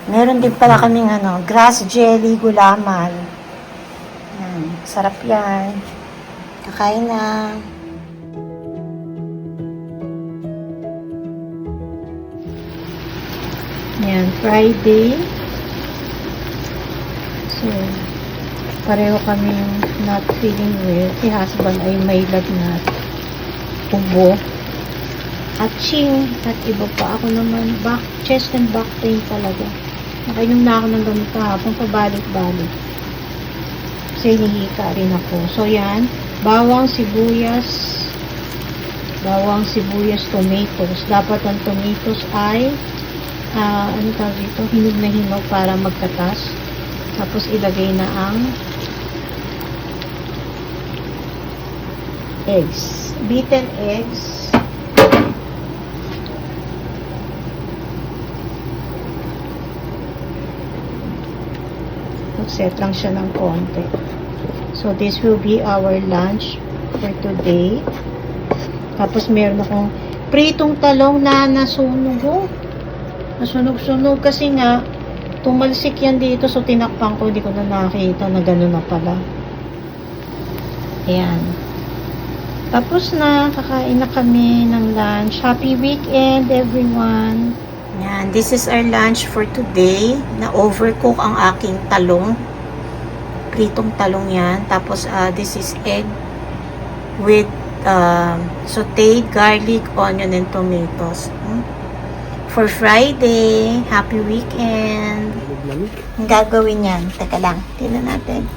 Meron din pala kaming grass jelly gulaman. Yan, sarap yan. Kakain na. Yan, Friday. So, pareho kami not feeling well. Si husband ay may lagnat, ubo, atching, at iba pa. Ako naman, chest and back pain talaga. Nakainom na ako ng gamot kahapon, pabalik-balik. Kasi hinihika rin ako. So, yan. Bawang sibuyas, tomatoes. Dapat ang tomatoes ay, ano tawag dito? Hinog na hinog para magkatas. Tapos, ilagay na ang eggs. Beaten eggs. Set lang siya ng konti. So, this will be our lunch for today. Tapos, meron akong pritong talong na nasunog. Nasunog-sunog kasi nga, tumalsik yan dito. So, tinakpan ko. Hindi ko na nakita na gano'n na pala. Ayan. Tapos na, kakain na kami ng lunch. Happy weekend, everyone! Yan, this is our lunch for today. Na-overcook ang aking talong. Pritong talong yan. Tapos, this is egg with sauteed garlic, onion, and tomatoes. For Friday, happy weekend. Ang gagawin yan. Teka lang, tingnan natin.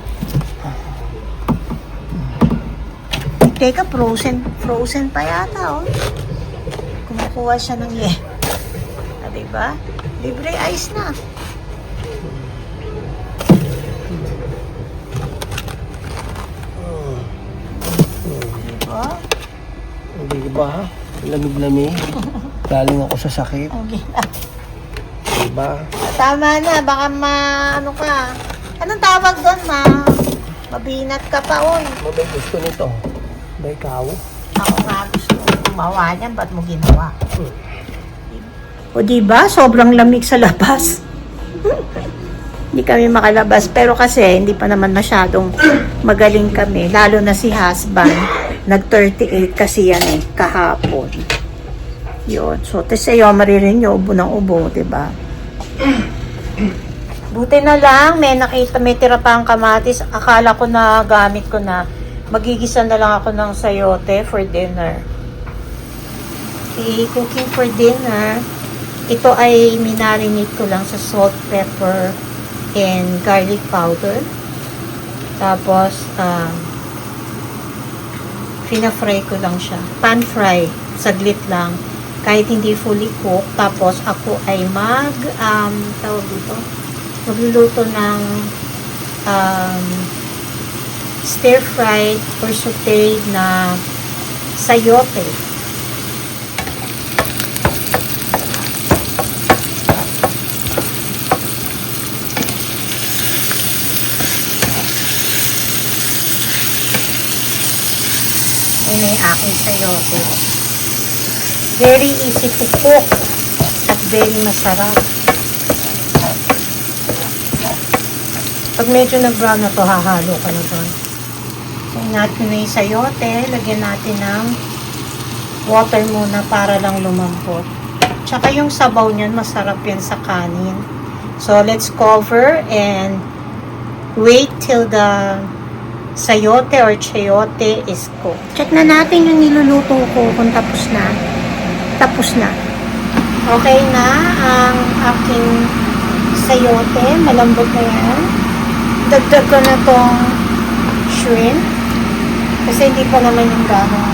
Teka, frozen pa yata, oh. Kumukuha siya ng diba? Libre ice na. Diba? Diba? Lamig-lamig. Galing ako sa sakit. Okay. Diba? Tama na. Baka ano ka. Anong tawag doon, mabinat ka pa, oy. Mabay gusto nito. Ba ikaw? Ako nga gusto gumawa niyan. Ba't mo ginawa? O diba, sobrang lamig sa labas. Hindi kami makalabas. Pero kasi, hindi pa naman masyadong magaling kami. Lalo na si husband. Nag-38 kasi yan kahapon. Yun. So, tayo maririnig nyo, ubo ng ubo, diba? Buti na lang, may tira pa ang kamatis. Akala ko na gamit ko na. Magigisa na lang ako ng sayote for dinner. Okay, cooking for dinner. Ito ay minarinate ko lang sa salt, pepper, and garlic powder. Tapos, fina-fry ko lang siya. Pan fry, saglit lang. Kahit hindi fully cooked. Tapos, ako ay magluluto ng stir-fried or sauteed na sayote. May aking sayote. Very easy to cook at very masarap. Pag medyo nag-brown na to, hahalo ka na doon. So, natin na yung sayote. Lagyan natin ng water muna para lang lumampot. Tsaka yung sabaw niyan, masarap yan sa kanin. So, let's cover and wait till the sayote or chayote is cooked. Check na natin yung niluluto ko kung tapos na. Tapos na. Okay na ang aking sayote. Malambot na yan. Dagdag ko na tong shrimp. Kasi hindi pa naman yung gano'ng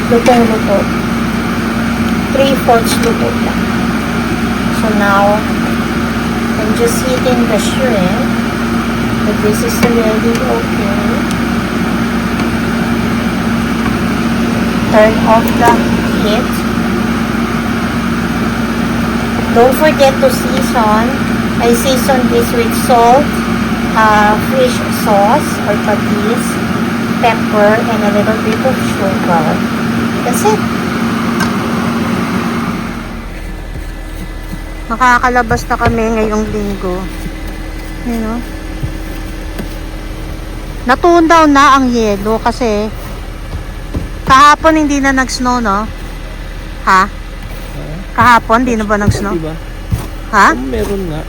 lutong-luto. 3/4 luto lang. So now, I'm just heating the shrimp. But this is already okay. Turn off the heat. Don't forget to season. I season this with salt, fish sauce or patis, pepper, and a little bit of sugar. That's it. Makakalabas na kami ngayong linggo. You know? Na-tone down na ang yelo kasi kahapon hindi na nag-snow, no? Ha? Kahapon, hindi na ba nag-snow? Diba? Ha? Meron nga.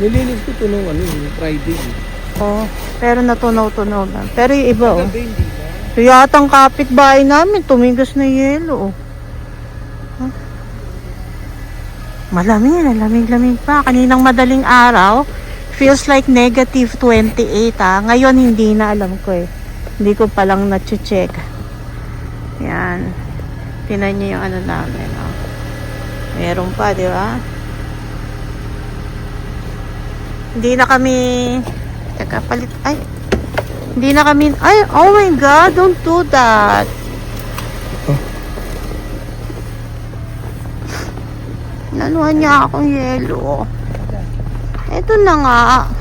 Nilinis ko ito nung Friday. Oo. Pero natunaw-tunaw na. Pero yung iba, oh. Gabi, hindi ba? Yatang kapitbahay namin, tumigas na yelo, oh. Huh? Malamig pa. Kaninang madaling araw, feels like negative 28, ah. Ngayon, hindi na, alam ko eh. Hindi ko palang na-check. Yan. Tinan niyo yung ano namin, oh. Meron pa, di ba? Hindi na kami... Teka, palit... Ay! Hindi na kami... Ay! Oh my God! Don't do that! Nanuhan niya akong yelo. Ito na nga.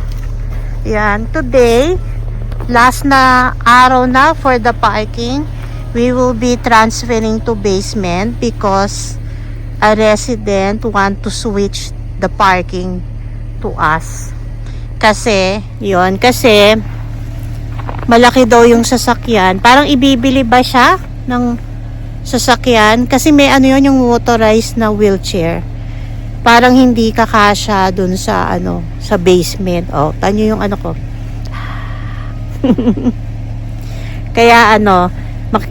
Yan. Today, last na araw na for the parking. We will be transferring to basement because a resident want to switch the parking to us. Kasi, kasi malaki daw yung sasakyan. Parang ibibili ba siya ng sasakyan? Kasi may ano yun, yung motorized na wheelchair. Parang hindi kakasya dun sa sa basement. Oh, tanyo yung ano ko. Kaya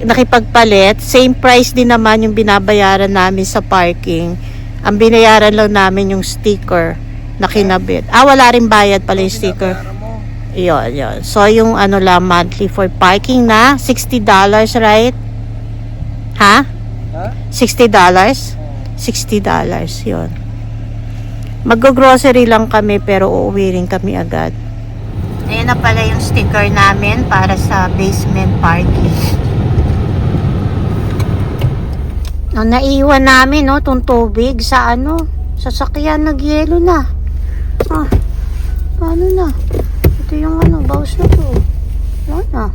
nakipagpalit, same price din naman yung binabayaran namin sa parking. Ang binayaran lang namin yung sticker na kinabit. Wala rin bayad pala yung sticker. Yun. So, yung lang, monthly for parking na, $60, right? Ha? $60? $60, yun. Mag-grocery lang kami, pero uuwi rin kami agad. Ayan na pala yung sticker namin para sa basement parking. Naiwan namin, itong tubig sa sasakyan, nagyelo na. Paano na? Ito yung bawas na to. Wala na.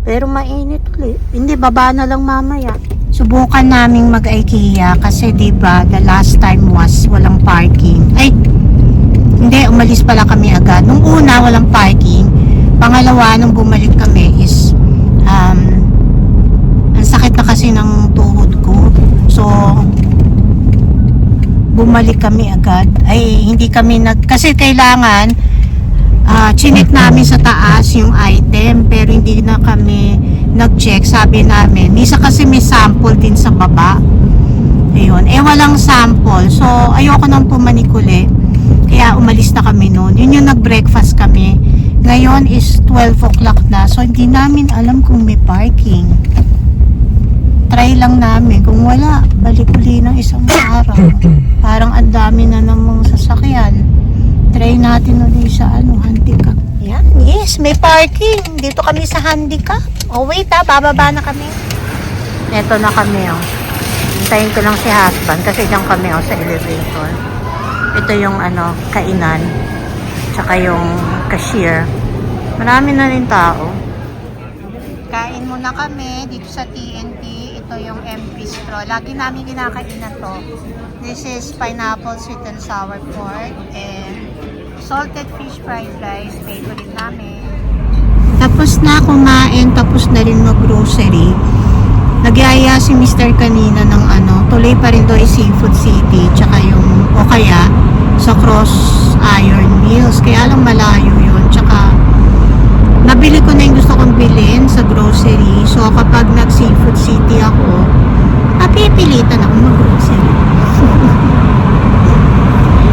Pero mainit ulit. Hindi, baba na lang mamaya. Subukan naming mag-IKEA kasi diba the last time was walang parking. Ay, hindi, umalis pala kami agad. Nung una, walang parking. Pangalawa, nung bumalik kami is ang sakit na kasi ng tuhod ko. So, bumalik kami agad. Ay, hindi kami kasi kailangan chinik namin sa taas yung item, pero hindi na kami nag-check. Sabi namin, misa kasi may sample din sa baba. Ayun. Walang sample. So, ayoko nang pumanik uli. Kaya umalis na kami noon. Yun yung nag-breakfast kami. Ngayon is 12 o'clock na. So, hindi namin alam kung may parking. Try lang namin. Kung wala, balik uli ng isang araw. Parang ang dami na namang sasakyan. Try natin ulit sa handicap. Yan. Yes, may parking. Dito kami sa handicap. Oh, wait bababa na kami. Ito na kami, Hintayin ko lang si husband kasi diyan kami, sa elevator. Ito yung, kainan. Tsaka yung cashier. Marami na rin tao. Kain muna kami dito sa TNT. Ito yung M-Bistro. Lagi namin kinakainan to. This is pineapple sweet and sour pork and salted fish fried rice. Favorite namin. Tapos na kumain, tapos na rin mag-grocery. Nagyaya si Mr. kanina ng tuloy pa rin doon Seafood City, tsaka o kaya sa Cross Iron Mills. Kaya lang malayo yun. Tsaka nabili ko na yung gusto kong bilhin sa grocery. So kapag nag-Seafood City ako, pipilitan ako mag-grocery.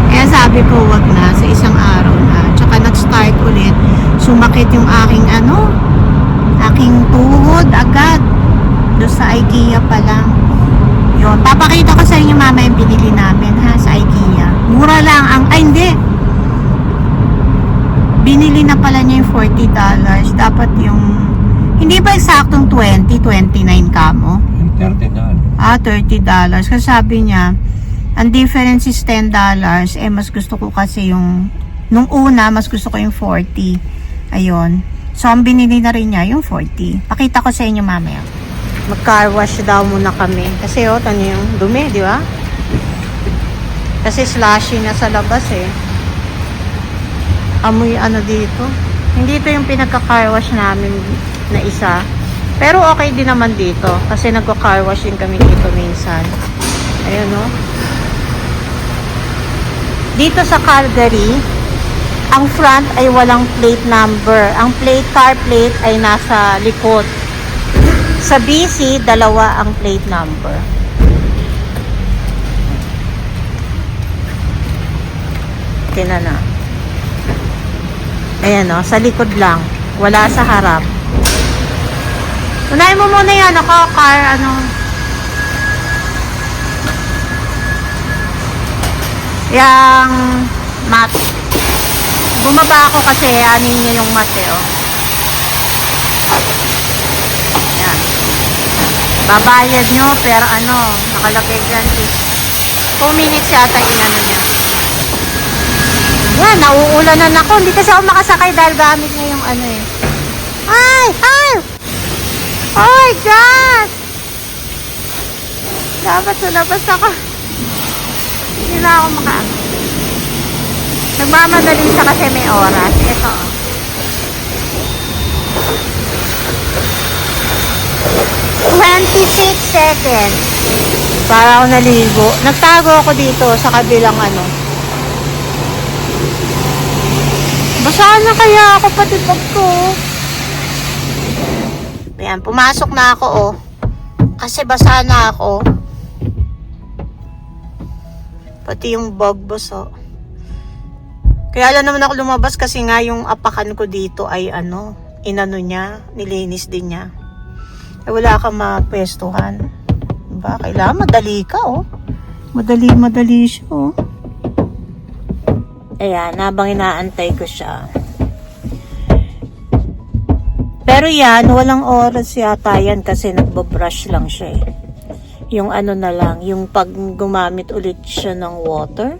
Kaya sabi ko wag na, sa isang araw na. Tsaka nag-start ulit, sumakit yung aking aking tuhod agad doon sa IKEA pa lang. Yun, papakita ko sa inyo mama yung binili namin sa IKEA. Mura lang hindi, binili na pala niya yung $40. Dapat yung hindi ba eksaktong 29 ka mo? $30. $30. Kasi sabi niya, ang difference is $10. Mas gusto ko kasi nung una, mas gusto ko yung 40. Ayun. So, ang binili na rin niya yung 40. Pakita ko sa inyo mamaya. Mag-car wash daw muna kami. Kasi, tanyo yung dumi, di ba? Kasi slushy na sa labas eh. Amoy ano dito. Hindi ito yung pinagka-car wash namin na isa. Pero okay din naman dito. Kasi nagka-car wash din kami dito minsan. Ayun o. Dito sa Calgary, ang front ay walang plate number. Ang car plate ay nasa likod. Sa BC, dalawa ang plate number. Tingnan na. Ayan o, sa likod lang. Wala sa harap. Unahin mo muna yan ako, car, yang mat. Bumaba ako kasi anin niya yung mat eh, oh. Ayan. Babayad nyo, pero nakalagay dyan is 2 minutes yata yung niya. Yan, nauulanan ako. Hindi kasi ako makasakay dahil gamit niya yung eh. Ay! Ay! Oh my God! Dapat sa labas ako. Hindi na ako nagmamadali siya kasi may oras. Ito. 26 seconds. Para ako naligo. Nagtago ako dito sa kabilang Basaan na kaya ako pati bag ko. Ayan, pumasok na ako Kasi basa na ako. Pati yung bag basa. Kaya lang naman ako lumabas kasi nga yung apakan ko dito ay inano niya, nilinis din niya. Wala kang mapwestuhan. Diba? Kailangan madali ka Madali siya Ayan, habang inaantay ko siya. Pero yan, walang oras yata yan kasi nagbabrush lang siya Yung na lang, yung pag gumamit ulit siya ng water.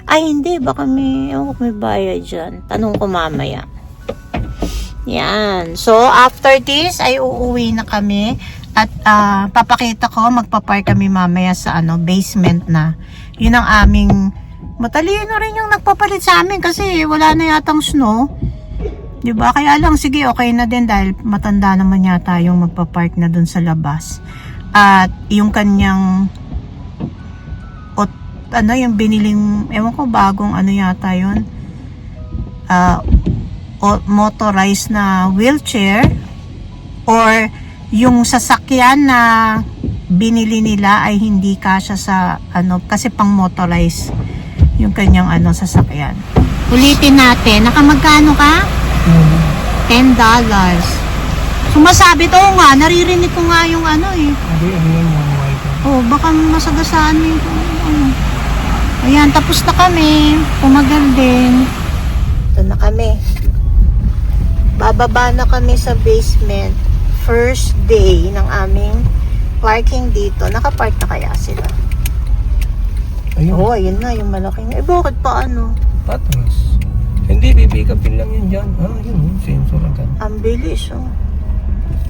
Ay, hindi, baka may bayad dyan. Tanong ko mamaya. Yan. So, after this, ay uuwi na kami. At papakita ko, magpapark kami mamaya sa basement na. Yun ang aming matalino rin yung nagpapalit sa amin kasi wala na yatang snow. Diba? Kaya lang, sige, okay na din dahil matanda naman yata yung magpapark na dun sa labas. At yung kanyang yung biniling, ewan ko, bagong yata yun. Motorized na wheelchair or yung sasakyan na binili nila ay hindi kasya sa kasi pang motorized yung kanyang sasakyan. Ulitin natin, nakamagkano ka? $10. Sumasabit, nga, naririnig ko nga yung baka masagasaan mo yung Ayan, tapos na kami. Pumagal din. Ito na kami. Bababa na kami sa basement. First day ng aming parking dito. Nakapark na kaya sila? Ayun. Ayun na, yung malaking. Bakit pa Patras. Hindi, bibigapin lang yun dyan. Yun, sensor agad. Ang bilis,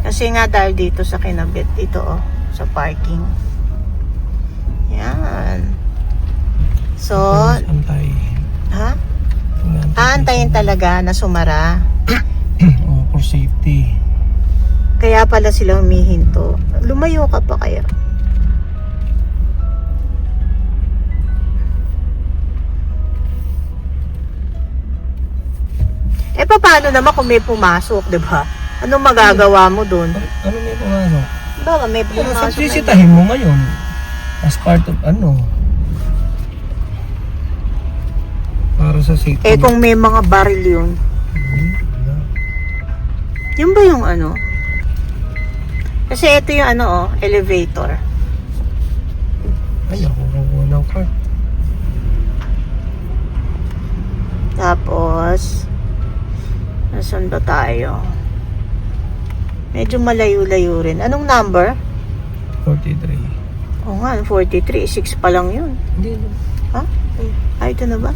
Kasi nga dahil dito sa kinabit, dito, sa parking. Yan. So, antayin. Ha? Antayin talaga na sumara. For safety. Kaya pala sila humihinto. Lumayo ka pa kaya? Paano naman kung may pumasok, di ba? Anong magagawa mo dun? Ano may pumasok? Baka may pumasok. Sisitahin mo ngayon. As part of para sa safety. Kung may mga baril yun. Yun ba yung Kasi ito yung elevator. Ay, ako kukuha ng card. Tapos, nasan ba tayo? Medyo malayo-layo rin. Anong number? 43. Oo nga, 43. 6 pa lang yun. Hindi. Ha? Ay, ito na ba?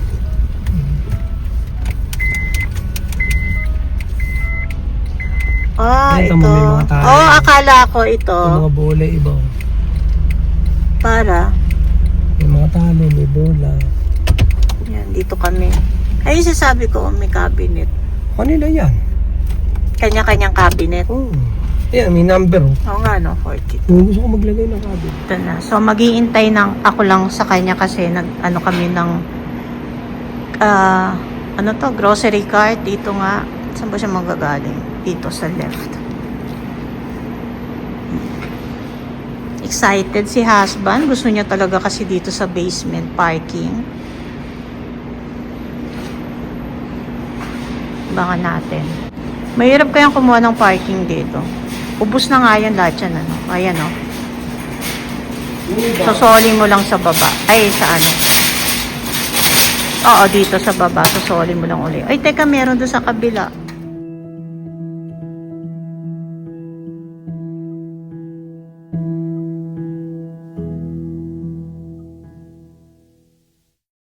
Ito ito. mo, may mga tayo. Akala ko ito. Yung mga bola iba. Para? May mga talo, may bola. Yan, dito kami. Ay, sasabi ko, may cabinet. Kanila yan. Kanya-kanyang cabinet. Oh. Ayan, may number. Oh. Oo nga, no, 40. Gusto ko maglagay ng cabinet. Ito na. So, mag-iintay ng ako lang sa kanya kasi ano kami ng grocery cart. Dito nga. Saan ba siya magagaling? Dito sa left. Excited si husband. Gusto niya talaga kasi dito sa basement parking. Abangan natin. Mahirap kayang kumuha ng parking dito. Ubus na nga yan lahat yan, ano. Ayan, oh. Sosoli mo lang sa baba. Ay, sa ano. Oo, dito sa baba. Sosoli mo lang uli. Ay, teka, meron doon sa kabila.